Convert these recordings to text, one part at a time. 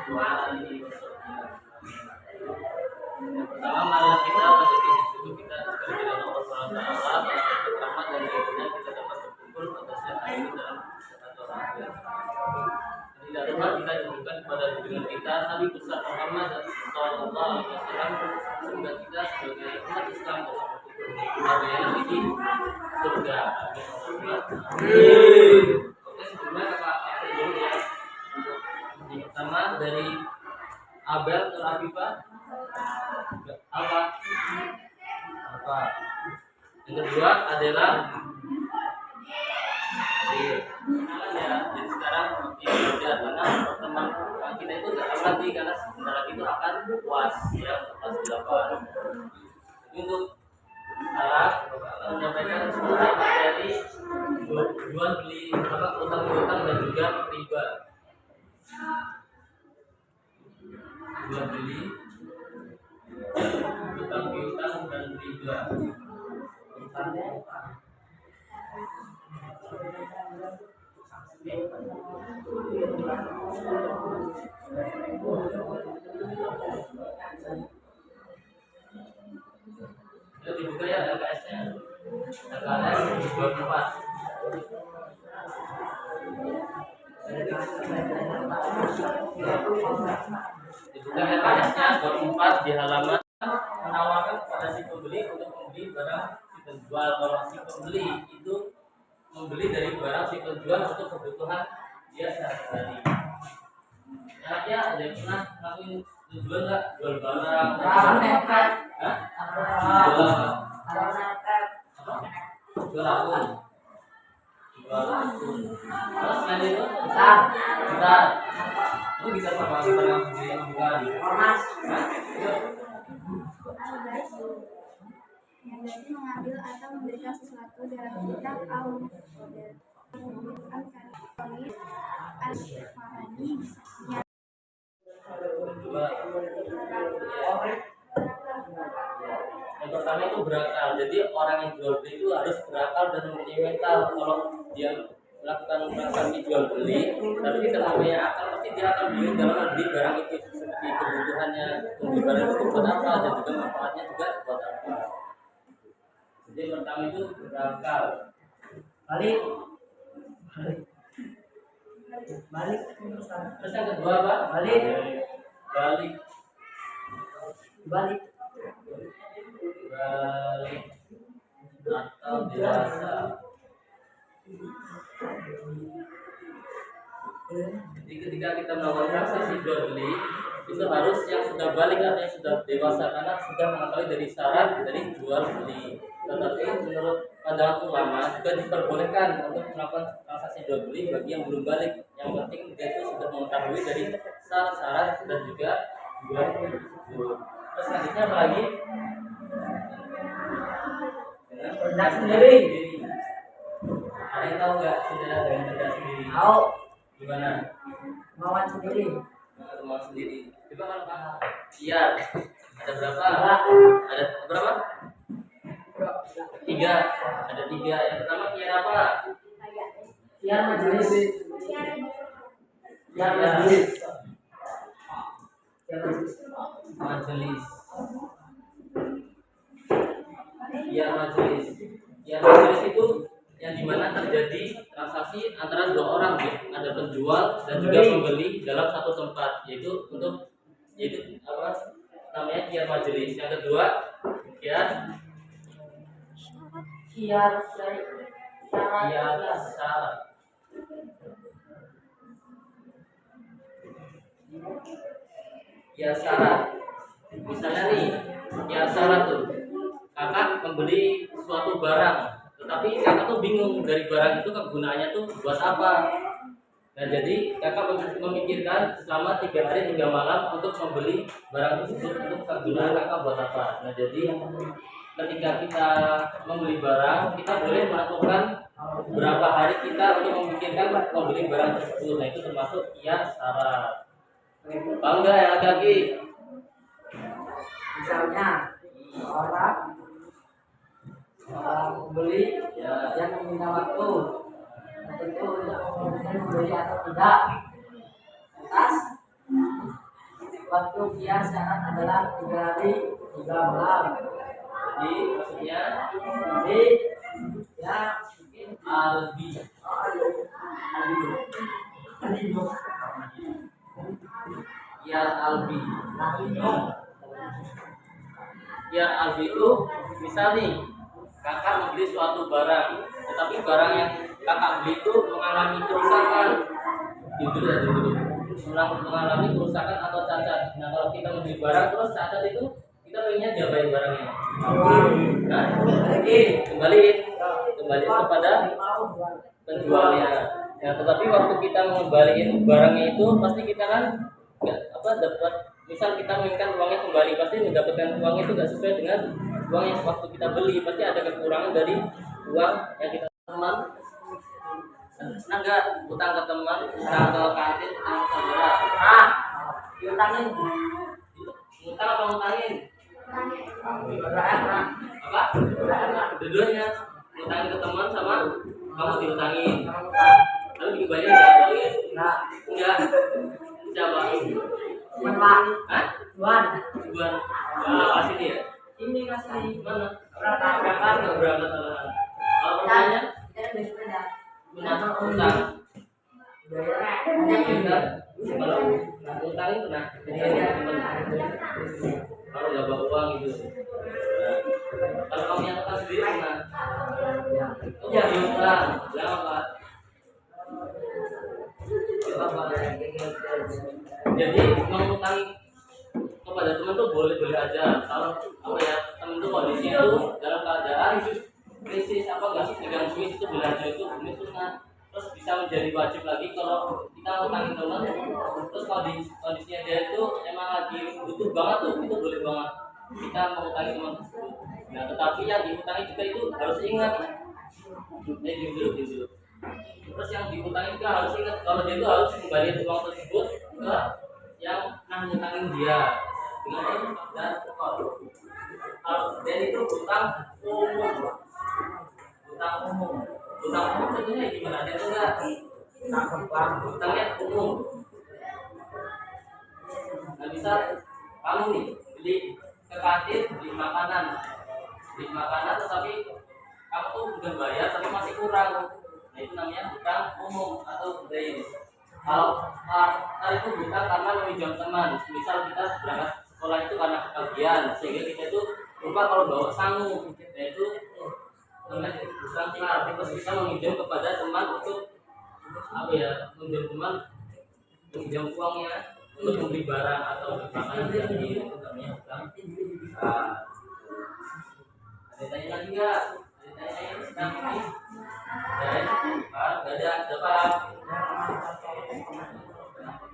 Yang pertama, marilah kita pada titik kita sekali dengan Allah Subhanahu wa taala rahmat dan kemudian kita dapat berkumpul pada siang hari ini dalam satu hari. Tidak lupa kita tunjukkan kepada junjungan kita Nabi besar Muhammad sallallahu alaihi wasallam, semoga kita sebagai umat Islam dapat berkumpul di keluarga di surga. Amin. Oke, sebelumnya kakak dulu ya. Untuk yang pertama dari Abel ke Afifah. Apa? Yang kedua adalah jadi sekarang belajar karena teman kita itu tidak akan lagi karena sebentar lagi itu akan puas ya kelas 8. Untuk sekarang akan menyampaikan sebuah materi jual beli utang piutang dan juga riba. Jual beli utang piutang dan riba. Jadi juga ya LKS-nya. LKS 24. Juga LKS-nya 24 di halaman menawarkan kepada si pembeli untuk membeli barang si penjual. Kalau si pembeli itu membeli dari barang si penjual untuk kebutuhan dia sehari-hari. Ya, ada yang pernah ngelakuin jual nggak? Jual barang? Jual akun. Terus selain itu besar. Itu bisa apa? Barang sendiri yang bukan. Yang berarti mengambil atau memberikan sesuatu dalam kitab al-Qadar. Al-Farani bisa. Yang pertama itu berakal. Jadi orang yang jual beli itu harus berakal dan mempunyai mental. Kalau dia melakukan transaksi jual beli, tapi dia tidak punya akal, pasti dia akan bingung dalam membeli barang itu seperti kebutuhannya, membeli barang itu buat apa dan juga manfaatnya juga buat apa. Jadi yang pertama itu berakal. Balik. Terus yang kedua apa? Balik. Atau dewasa. Jadi ketika kita melakukan transaksi jual beli itu harus yang sudah balik atau yang sudah dewasa karena sudah mengetahui dari syarat dari jual beli. Tetapi menurut pandangan ulama juga diperbolehkan untuk melakukan transaksi jual beli bagi yang belum balik. Yang penting dia itu sudah mengetahui dari syarat dan juga jual beli. Terus selanjutnya apa lagi? Dengan sendiri. Ada yang tahu nggak saudara dengan kerja sendiri? Tahu. Gimana? Kemauan sendiri. Kemauan sendiri. Coba kalau kakak. Iya. Ada berapa? Ada berapa? 3. Ada 3. Yang pertama kian apa? Kian majelis. Majelis. Kian majelis itu yang dimana terjadi transaksi antara 2 orang, ada penjual dan juga pembeli dalam satu tempat, yaitu apa namanya kian majelis. Yang kedua kian syarat. Kian syarat. Misalnya nih, kian syarat tuh kakak membeli suatu barang, tetapi kakak tuh bingung dari barang itu kegunaannya tuh buat apa. Nah jadi kakak memikirkan selama 3 hari hingga malam untuk membeli barang tersebut untuk kegunaan kakak buat apa. Nah jadi ketika kita membeli barang, kita boleh menentukan berapa hari kita untuk memikirkan membeli barang tersebut. Nah itu termasuk kian syarat. Paham nggak yang laki-laki? Misalnya orang pembeli yang meminta waktu tentu untuk membeli atau tidak atas waktu kias syarat adalah 3 hari 3 malam. Jadi maksudnya Jadi ya albi. Ya albi. Ya albi itu misal nih kakak membeli suatu barang, tetapi barang yang kakak beli itu mengalami kerusakan. Dulu mengalami kerusakan atau cacat. Nah kalau kita membeli barang terus cacat itu kita pengennya diapain barangnya? Nah, kembaliin kepada penjualnya. Ya, tetapi waktu kita mengembalikan barangnya itu pasti kita kan nggak dapat. Misal kita menginginkan uangnya kembali, pasti mendapatkan uangnya itu nggak sesuai dengan uang yang waktu kita beli. Pasti ada kekurangan dari uang yang kita teman. Senang nggak utang ke teman, utang ke kantin, utang ke saudara? diutangin. Utang apa ngutangin? Apa? Dua-duanya. Ngutangin ke teman sama kamu diutangin. Lalu dikembaliin nggak? Enggak. Siapa? Hah? Buan. Kasih dia. Ini kasih Mana? berangkat. Berangkat. Kalau pertanyaannya? Benar utang. Kalau utangin pernah. Kalau nggak bawa uang gitu. Kalau kamu yang utang sendiri pernah. Ya diutang. Apa? Jadi mengutangi kepada teman tuh boleh aja. Kalau apa ya teman tuh kondisi itu dalam keadaan krisis apa nggak sih pegang duit itu boleh aja itu sunnah. Terus bisa menjadi wajib lagi kalau kita ngutangin teman. Terus kondisinya dia itu emang lagi butuh banget tuh itu boleh banget kita mengutangi teman tersebut. Nah tetapi yang diutangi juga itu harus ingat. Dulu. Terus yang diutangi juga harus ingat kalau dia itu harus kembaliin uang tersebut ke yang ngutangin dia dengan dan dan itu utang umum. Utang umum tentunya gimana? Dia itu enggak utangnya umum. Nah bisa kamu nih beli ke kantin beli makanan tetapi kamu tuh udah bayar tapi masih kurang. Nah itu namanya hutang umum atau dain. Kalau itu hutang karena meminjam teman. Misal kita berangkat sekolah itu karena kebagian sehingga kita itu lupa kalau bawa sangu. Nah itu namanya hutang karena terus kita meminjam kepada teman untuk apa ya? Meminjam uangnya untuk membeli barang atau beli makanan itu namanya hutang. Ada tanya lagi nggak? Ada dapat.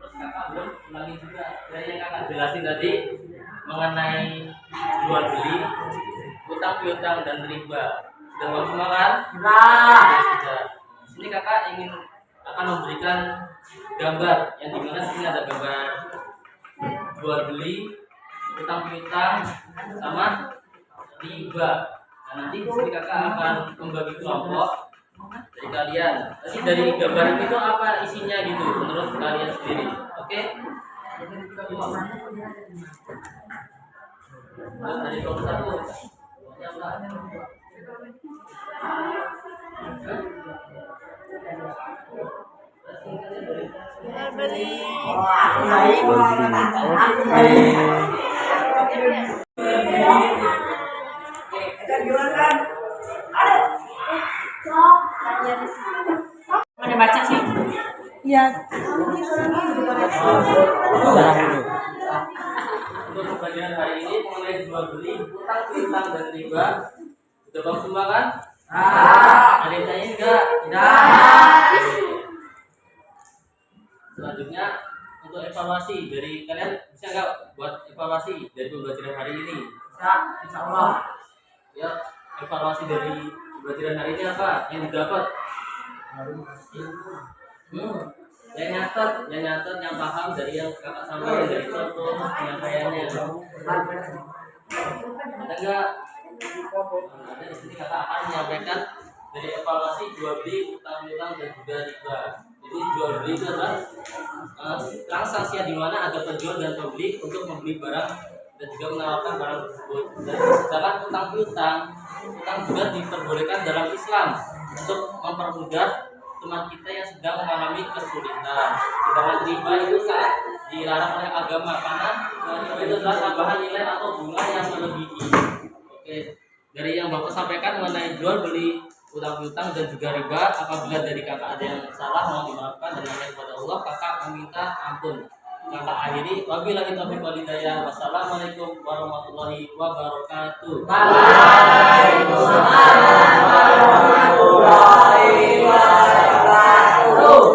Terus kakak belum ulangi juga dari yang kakak jelasin tadi mengenai jual beli, utang piutang dan riba. Sudah paham semua kan? Sudah. Sini kakak akan memberikan gambar yang dimana sini ada gambar jual beli, utang piutang sama riba. Nah, nanti sini kakak akan membagi kelompok dari kalian. Nanti dari gambar itu apa isinya gitu menurut kalian sendiri. Oke? Nah, dari kelompok satu. Mana baca sih? Ya. Untuk pembelajaran hari ini mengenai jual beli, utang piutang dan riba. Sudah paham semua kan? Ada yang tanya enggak? Selanjutnya untuk evaluasi dari kalian bisa nggak buat evaluasi dari pembelajaran hari ini? Insya Allah. Ya, evaluasi dari pembelajaran hari ini apa yang didapat? Yang nyatat, yang paham dari yang kakak sampaikan dari contoh penyampaiannya. Ada nggak? Ada di sini kakak akan menyampaikan dari evaluasi jual beli, utang piutang dan juga riba. Jadi jual beli itu adalah transaksi di mana ada penjual dan pembeli untuk membeli barang dan juga menawarkan barang tersebut. Dan sedangkan utang piutang, utang juga diperbolehkan dalam Islam untuk mempermudah teman kita yang sedang mengalami kesulitan. Sedangkan riba itu sangat dilarang oleh agama karena riba itu adalah tambahan nilai atau bunga yang melebihi. Oke, dari yang Bapak sampaikan mengenai jual beli, utang piutang dan juga riba, apabila dari kakak ada yang salah mohon dimaafkan dan hanya kepada Allah kakak meminta ampun. Kakak akhiri, wabillahi taufiq wal hidayah. Wassalamualaikum warahmatullahi wabarakatuh. Waalaikumsalam warahmatullahi wabarakatuh.